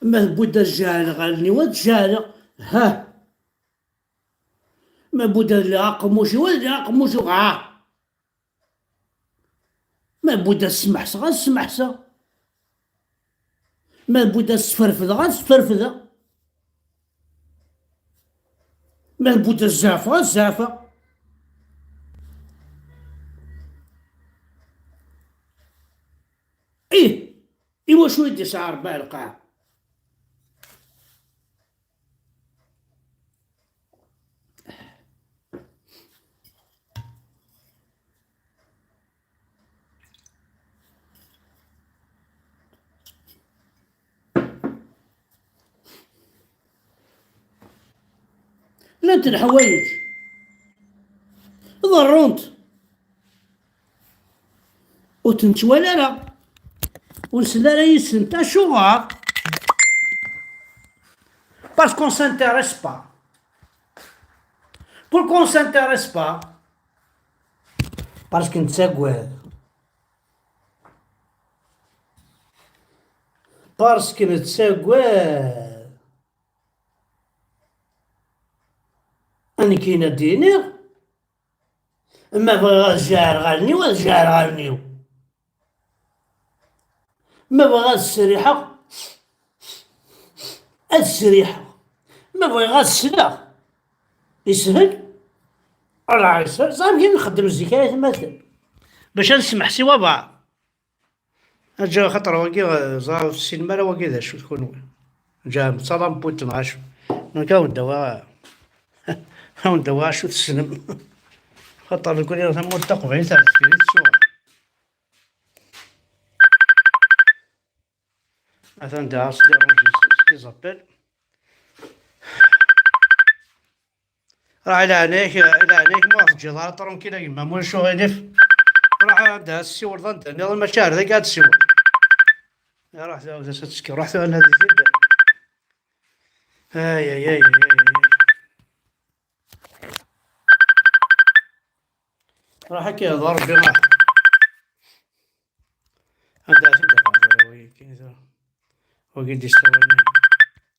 ما بودا الجهل غالني والجهل ها ما بودا اللي عقموشي ولا عقموشي ما بودا السمحسة غا السمحسة، ما بودا السفرفدة غا السفرفدة، ما بودا الزعفة غا الزعفة. إيه إيوا شو يدي سعر باه القاع. لا انت الحوايج ضرونت وتنتوالى لا ونسلا لا يسن تا شوغار باسكو سانتيريس با بوركو سانتيريس با باسكو نتساقوال باسكو نتساقوال أنا كاين دينيغ ما بغا الجار غالني ولا الجار غالنيو، ما بغا السريحة السريحة، ما بغا السلاح يسهل راه يسهل صافي نخدم الزكاية مثلا باش نسمح سوا بعض. جا خاطر واقي زار في السينما راه واقي ذا شو تكون جا صدام بوتين عاشو نلقاو الدواء هاو الدواء شو تسلم خاطر نقول لها ثم تقبعي ثالث في الصور مثلا دا صدير سكي زابيل راه على عينيك ما تجي ضار طرون كي ما مول شو غيدف راح عندها السيور ضد نظام المشاعر ذا قاعد تسيور راح ذا ستسكي رحت انا هذه ثدا اي اي اي اي راح هكا ضرب بما عندها ثدا وي كذا وقد يستوي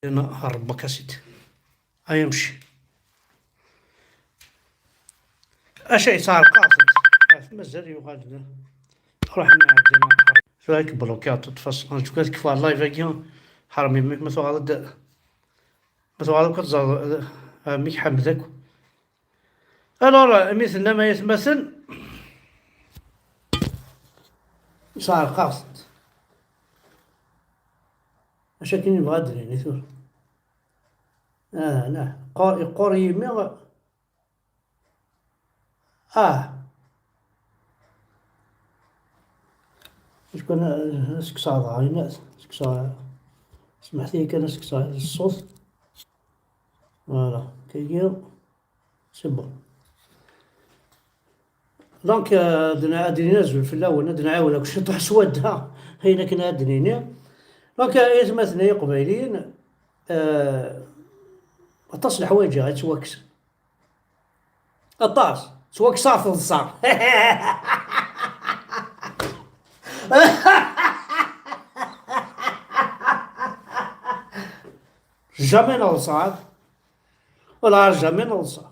انا هرب كاسيت يمشي اشي صار قاصد مازال يغادر رحنا عندنا فاك بلوكات تفصل شوف كيف الله يفاكيهم حرمي ما تغلط ما تغلط كتزال ميك حمدك الورا مثل ما يتمثل صار قاصد اش كاين يبغى يعني ثور لا قوري مي شكون سكسا عينات سكسا سمحت لي كان سكسا الصوت فوالا كيجي سي بون دونك ادري نزل في الاول نعاونك واش طاح سوادها هينا كنا ادريني دونك يتمثل قبيلين اطاس الحوايج غير توكس اطاس توكس صافي صار جامي نوصل ولا جامي نوصل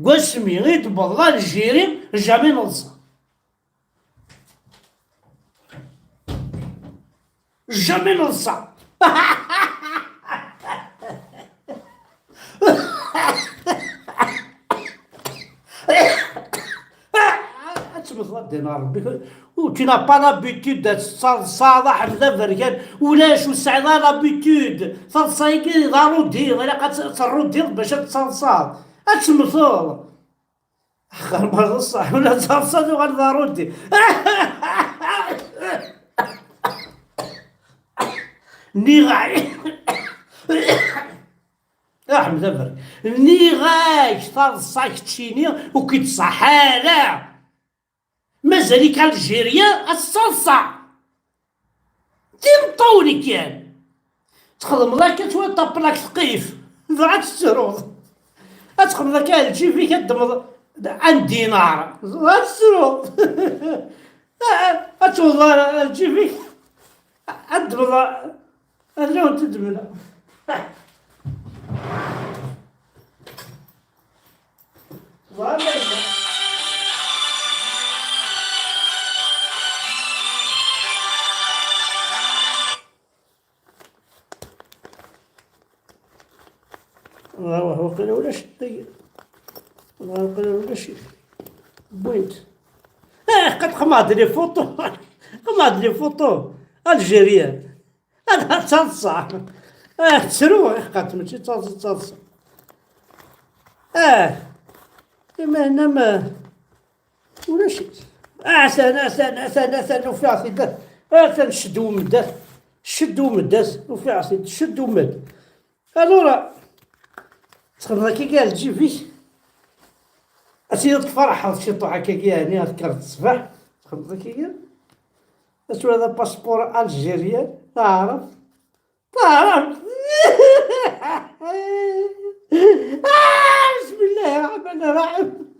قسمي غير بالله الجيري جامي نوصل جامي نوصل تمثل دينا ربي وتي نا با لابيتود دات الصلصه حبدا فركان ولاش وسعيده لابيتود صلصه ضرو دير الا قد تصرو دير باش تصلصال تمثل اخر مرة صح ولا تصلصال وغير ضرو دير نيغاي حبدا فرك نيغاي صلصه كتشيني وكيتصحالا مازاليك الجيريا الصلصة دير طولي كان تخدم ذاك توطب لك ثقيف ضاعت السرود تخدم ذاك الجي فيك الدم عن دينار ضاعت السرود توضع الجي فيك الدم أنا وأنت تدمنا. الله هو قال ولا شيء. الله قال ولا شيء. بوينت. قد قمعت لي فوتو. قمعت لي فوتو الجيريان. هذا تصلصة. تسرو قالت ماشي تصلصة. كما هنا ما ولا شيء. أحسن وفي عصيدة. شدو مدات. شدو مدات وفي عصيدة شدو مد. الورا تخدم كي قال تجي فيه أسير الفرح هاد شي طوحة كي يعني أذكرت الصباح تخدم كي قال أسوا هذا باسبور ألجيريان تعرف بسم الله الرحمن الرحيم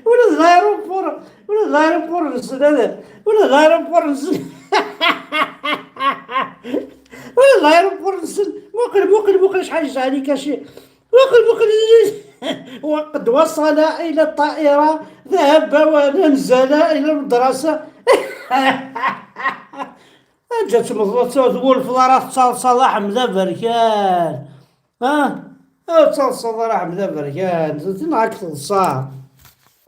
ولا الأيروبور نسن هذا ولا الأيروبور نسن ولا الأيروبور نسن موقل شحال عليك شي موقل وقد وصل إلى الطائرة ذهب ونزل إلى المدرسة جات مضبوط والفضارات صلاح حمزة بركان صلاح حمزة بركان معك صار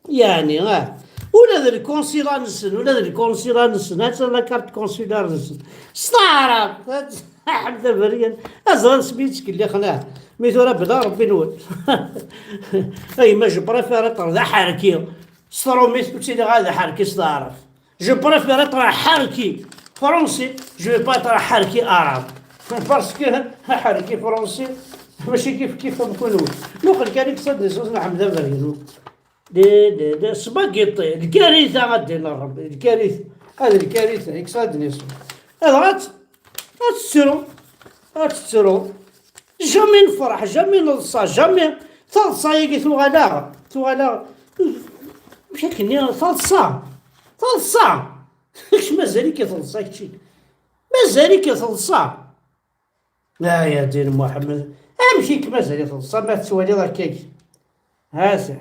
يعني ولا ذا الكونسيلا نسن هات لا كارت كونسيلار نسن ستارب حمزة بركان أزغل سميتك اللي خناه ميتو راه بدا ربي نول اي ما جو بريفير ذا حركي سترو ميت تشي غادا حركي ستعرف جو بريفير حركي فرنسي جو با ترى حركي عرب باسكو حركي فرنسي ماشي كيف نكونوا نقول كان يقصد نسوس نعم ذا برينو دي سباغيطي الكارثه غادينا ربي الكارثه هذه الكارثه يقصد نسوس هذا غاتسرو جامي نفرح جامي نلصا جامي ثالثا يجي ثوغالا بشكل ثالثا اش مازالك ثالثا كشي مازالك ثالثا لا يا دين محمد امشيك مازال ثالثا ما تسوالي راه كيك هاسا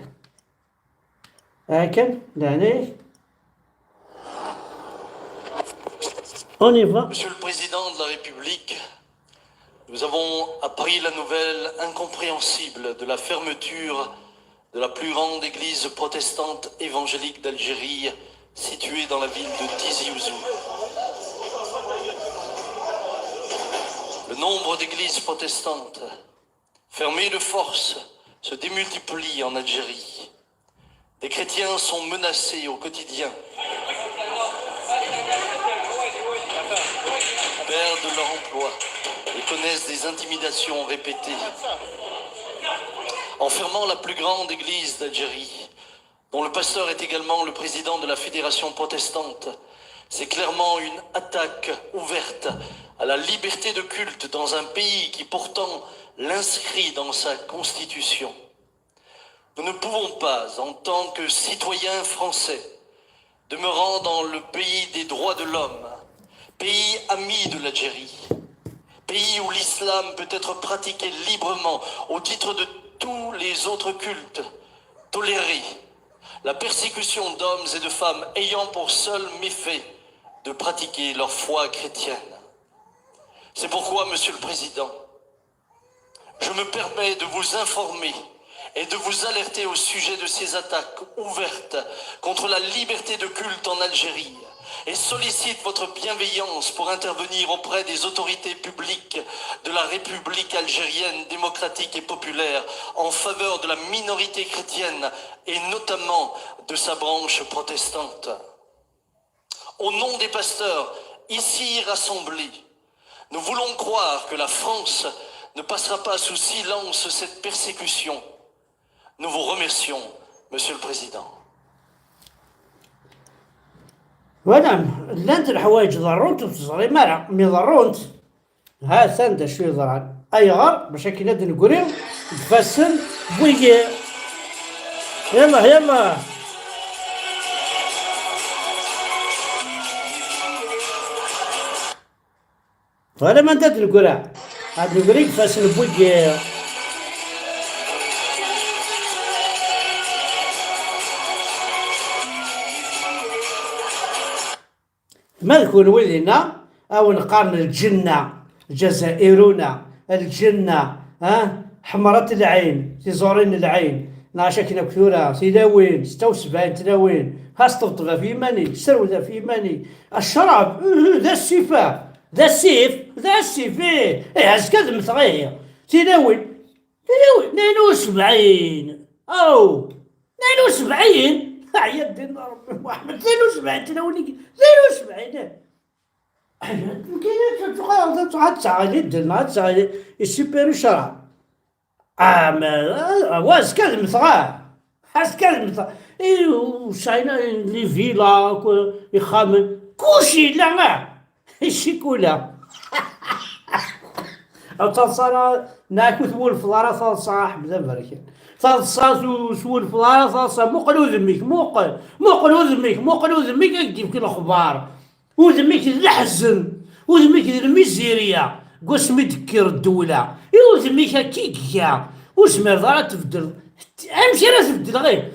هاكن لهنا On y va. Monsieur le Président de la République, nous avons appris la nouvelle incompréhensible de la fermeture de la plus grande église protestante évangélique d'Algérie, située dans la ville de Tizi Ouzou. Le nombre d'églises protestantes fermées de force se démultiplie en Algérie. Des chrétiens sont menacés au quotidien, perdent leur emploi et connaissent des intimidations répétées. En fermant la plus grande église d'Algérie, dont le pasteur est également le président de la fédération protestante, c'est clairement une attaque ouverte à la liberté de culte dans un pays qui pourtant l'inscrit dans sa constitution. Nous ne pouvons pas, en tant que citoyens français, demeurant dans le pays des droits de l'homme, pays ami de l'Algérie, pays où l'islam peut être pratiqué librement au titre de tous les autres cultes, tolérer la persécution d'hommes et de femmes ayant pour seul méfait de pratiquer leur foi chrétienne. C'est pourquoi, Monsieur le Président, je me permets de vous informer et de vous alerter au sujet de ces attaques ouvertes contre la liberté de culte en Algérie et sollicite votre bienveillance pour intervenir auprès des autorités publiques de la République algérienne démocratique et populaire en faveur de la minorité chrétienne et notamment de sa branche protestante. Au nom des pasteurs ici rassemblés, nous voulons croire que la France ne passera pas sous silence cette persécution. Nous vous remercions, Monsieur le Président. ونعم لانت الحوايج ضرونت وتصغري مالها مي ضرونت ها ساندا شوي ضران ايغر باش كي ناد نقريو نتفسر بويكي يلا ولا ما انت القرع هاد القريق فاس نبوي ما نكون ولينا او نقارن الجنة الجزائرون الجنة حمرة العين تزورين العين ناشا كنا كثورة تلاوين 76 تلاوين هاستطبة في ماني سرودة في ماني الشراب ذا السفاف ذا السيف ذا السيف ايه عسكاد مثغير تلاوين 72 او 72 عيا دين ربي محمد 72 تلاوني 72 كاين تعالي درنا تعالي السوبر شرع واش كان مثغاه حاس كان مثغاه وشاينا لي فيلا يخامن كلشي لا الشيكولا او تصار ناكل ثول فلارا صاح بلا بركه تصاص وسول فلارا صاص موقل وذميك موقل وذميك يجيب كل الاخبار وذميك الحزن وذميك الميزيريا قوس مدكر الدولة وذميك كيكيا وسمير ضارة تبدل امشي راه تبدل غير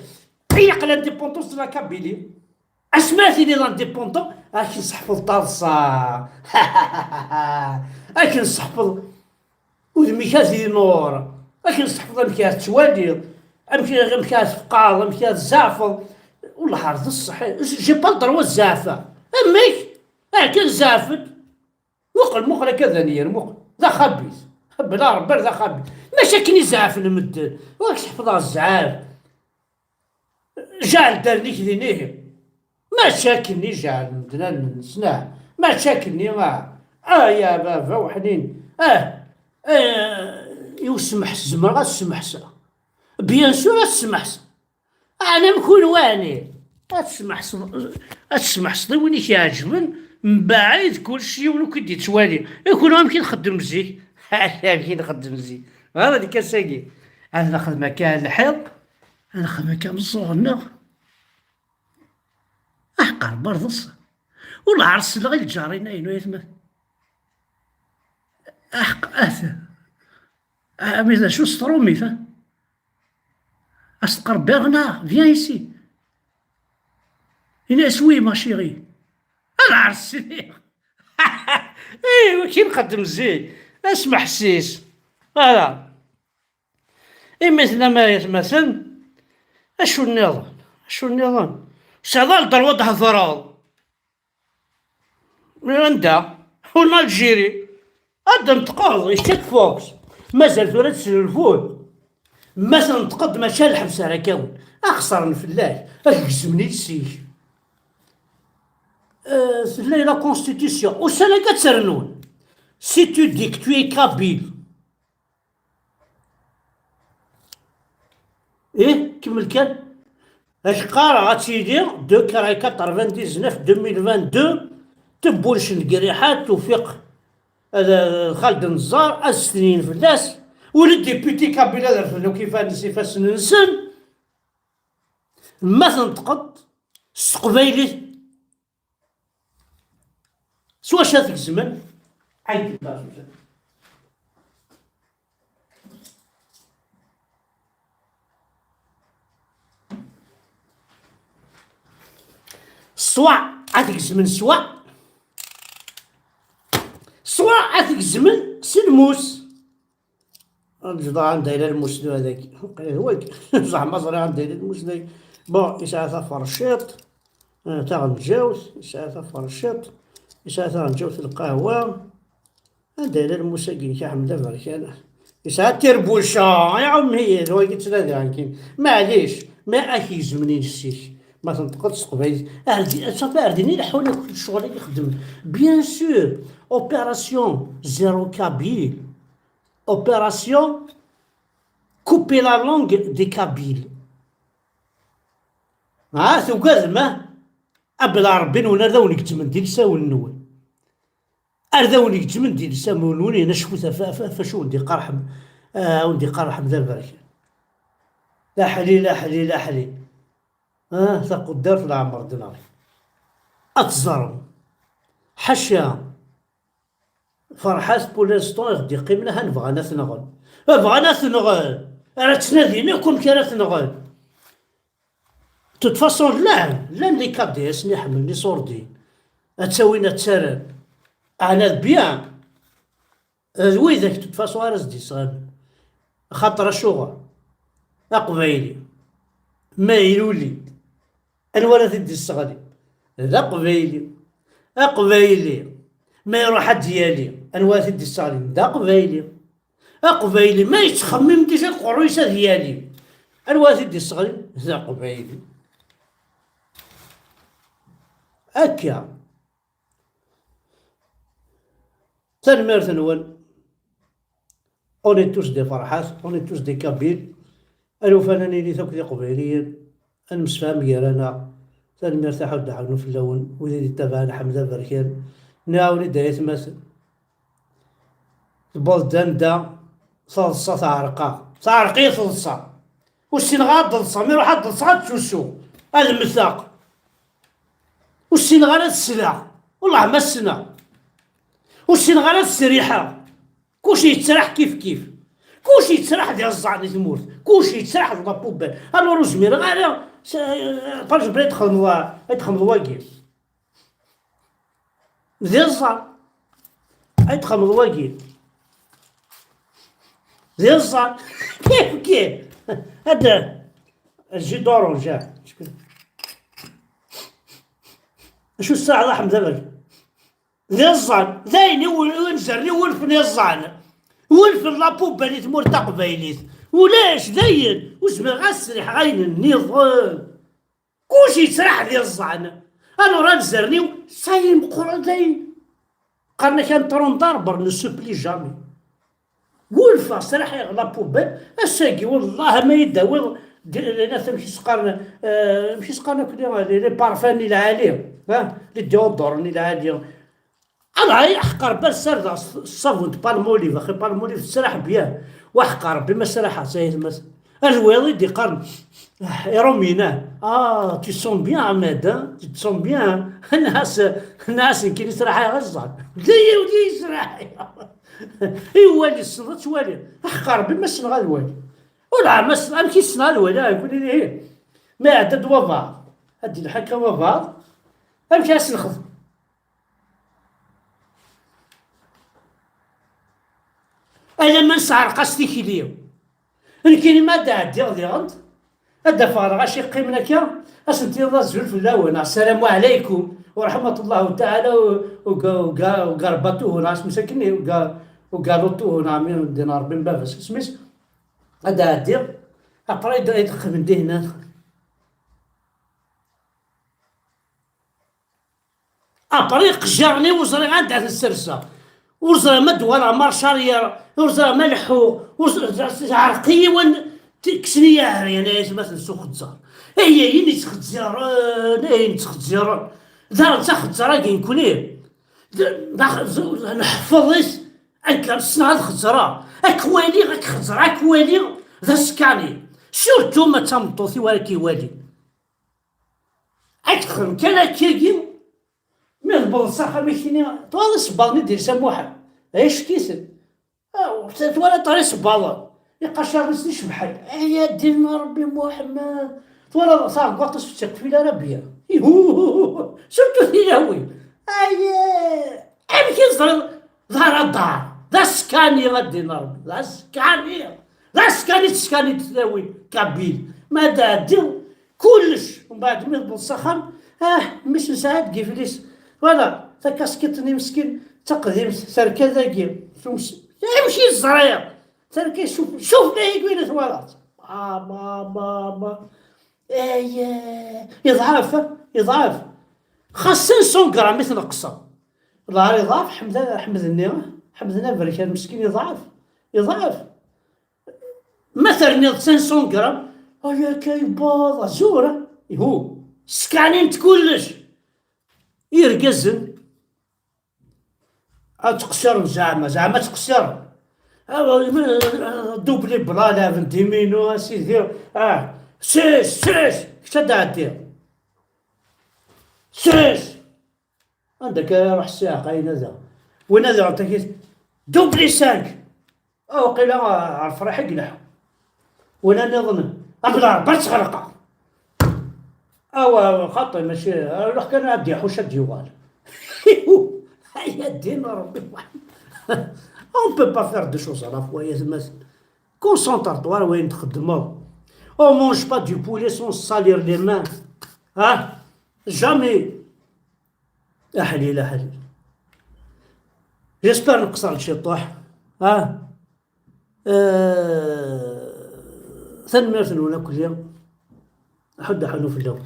عيق لانديبوندونس لا كابيلي اسمعتي لي لانديبوندون راكي نصحفظ طالصة راكي نصحفظ وذميك زي نور راكي نصحفظ مكاس توالي مكاس فقاض مكاس زافض والله عرض الصحيح جي با الدروا الزافة اميك كان زافد مقل كذا نير مقل ذا خبيث بلا ربي ذا خبيث ماشي كني زعف المد واش تحفظها الزعاف جعل دارني كذينيه ما شاكلني جعل مدنا نسناه ما شاكلني يا بابا وحنين يسمح الزمر غتسمح سا بيان سور غتسمح سا انا نكون واني غتسمح صدي وين كيعجبن من بعيد كلشي ولو كيدي توالي يكون يمكن نخدم مزيك يمكن نخدم مزيك هذا اللي كنساقي انا ناخذ مكان الحيط انا ناخذ مكان الصغنة احقر برضص ولا عرس غير الجارين اينو يتمثل mais شو سترومي فا أستقر برنا فيان إيسي هنا سوي ما شيري أنا عرسي إيه كي نقدم زين اسمع حسيس فوالا إيه مثلا أشو النظام شغال ضرورة تهضروا من عندها هنا الجيري هذا نتقاض يشتك فوكس مازال ثورة الفول مثلا نتقد ماشي الحبس على كون أخسر نفلاش أكزمني السيج ثلاثة لا كونستيتيسيون وسنة كترنون سي تو ديك تو اي كابيل إيه كمل كان اش قارا غاتيدير دو كراي 99 2022 تبولش القريحات توفيق خالد النزار السنين فلاس ولد ديبيتي كابيلا درفلو كيفاش نسيفاس ننسن ما تنتقد السقبايلي سوا شاتك الزمن عيد سوا عاتك الزمن سوا عاتك الزمن سلموس الجدعان دايره الموس هذاك هو زعما صرا دايره الموس داير بون إسعاف فرشيط تاع نتجاوز إسعاف فرشيط إسعاف نتجاوز القهوة دايره الموساقين كحمد بركان إسعاف تيربوشا يا عم هي هو قلت لا كاين معليش ما أكيز منين السيش ما تنتقدش قبيل صافي أردني نحاول كل الشغل اللي يخدم بيان سور أوبيراسيون زيرو كابيل opération couper la langue des Kabyles ثقال ما أبلا ربي ولا ذوني كتمن ديال ساول نول أرذوني كتمن ديال ساول نول أنا شفوتها فشو ندي قرحم وندي قرحم ذا البركة لا حلي ثقو الدار في العمر ديناري أتزرم حشا فرحات بوليستون غدي قيمنا نبغى نثنغل، بغا نثنغل راه تنادينا كون كان ثنغل. توت فاصون لا لي كاديس ني حملني صوردي اتساوينا تسارن انا بيان ويدك توت فاصون راه زدي صغار خاطر شغل اقبايلي ما يلولي انوار تدي الصغالي لا قبايلي ما يروح حد ديالي انوار تدي الصغالي دا قبايلي ما يتخمم ديجا القرويسه ديالي انوار تدي الصغالي دا قبايلي هكا. تنمير ثنون اوني توش دي فرحات اوني توش دي كابيل الو فنانين اللي ثوك دي قبيليين المسفهم يرانا تنمير تاعو دعونو في اللون ويدي تبعنا حمزه بركان ناولي دايت مثل البلدان دا صلصة تعرقي صلصة والسنغال ضلصة مي روح ضلصة تشوشو هذا المثاق والسنغال السلاح والله ما السنة والسنغال السريحة كلشي يتسرح كيف كلشي يتسرح ديال الزعني تموت كلشي يتسرح ديال لابوبال الو روزمير غير باش بلا يدخل الواقف ديال الزعر يدخل الواقف ديال الزعر كيف هذا الجي دورون جا شو الساعة الله حمد لك ديال الزعر زاين ونزرني ولف ديال الزعر ولف لابوبا اللي تمور تقبايليت ولاش زين وزمر غسرح غاين النظام كلشي يسرح ديال الزعر انا راه نزرني صايم قرا زين قالنا كان طرون ضربر نو سوبلي جامي ولفا سرح لابوبا الساقي والله ما يداوي الناس مشي سقارنا كلي لي بارفان العاليه لي ديودور العاليه انا يحقر بالسرد الصابون بالموليف اخي بالموليف تسرح بيان وحقر بما سرح سايد مثلا الوالد دي قرن يرومينا تي سون بيان عماد تي سون بيان الناس كي يسرح غزال زي ودي يسرح يوالي السنة توالي حقر بما سنغ الوالي ولا مثلا كي سنغ الوالي يقول لي ما عدد وبعض هدي الحكا وبعض امشي اسنخذ انا ما نسعر قصدي كيليو الكلمة ما دا عدي غند هدا فارغ اش يقيم لك اسنتي الله زول في الاول السلام عليكم ورحمة الله تعالى وقربطوه ناس مساكني وقالوطوه نعمين دينار بن بابس سميس هدا عدي ابرا يدخل من دي هنا ابرا يقجرني وزري عندها السرسة ورزا مدورة مرشارية ورزا ملحو ورزا عرقية وان تكسنية يعني مثلا سوق خزار هي يني تخزيران هي تخزيران دار تخزيران كي نكوني نحفظيس انك صنع الخزرة اكوالي غاك خزرة اكوالي ذا سكاني سورتو ما تمطوثي ولا كيوالي اكثر كان كيجي من البلصاخه ميكيني طوال الصباغ ندير سموحه ايش كيسن ولا طري صباغ يقشر نسني شبحال يا دين ربي محمد طوال صار قطس في التقفيله ربيه شفتو ثيلاوي يمكن ظهر الدار ذا سكاني غدي ربي ذا سكاني تساوي كابيل ما دادر كلش ومن بعد من البلصاخه مش نساعد كيف ليس ولا تكاسكتني مسكين تقديم سركه ذاكي يمشي الزراير سركه شوف ليه يقول ثوالات بابا يضعف خاصة 100 غرام مثل نقصه الله يضاف حمدنا بركان مسكين يضعف مثلا 500 غرام يا كيباض زوره هو سكانين كلش يرقزن تقصر زعما تقصر دوبلي بلا فهمتي مينو سيدي سيس كتا دير سيس عندك روح الساق اين ذا وين هذا عطاك دوبلي 5 او قيل الفرح يقلح وانا نظن ابدا برش غرقه او خطي ماشي راح كان عندي حوش الديوال هيا الدين ربي اون بو با فير دو شوز على فوا يا زعما كونسونطرطوار وين تخدموا او مونج با دو بولي سون سالير لي مان ها جامي احليل احليل جيسبر نقصر شي طوح ها ثنمرث ولا كل يوم حد حنو في اللون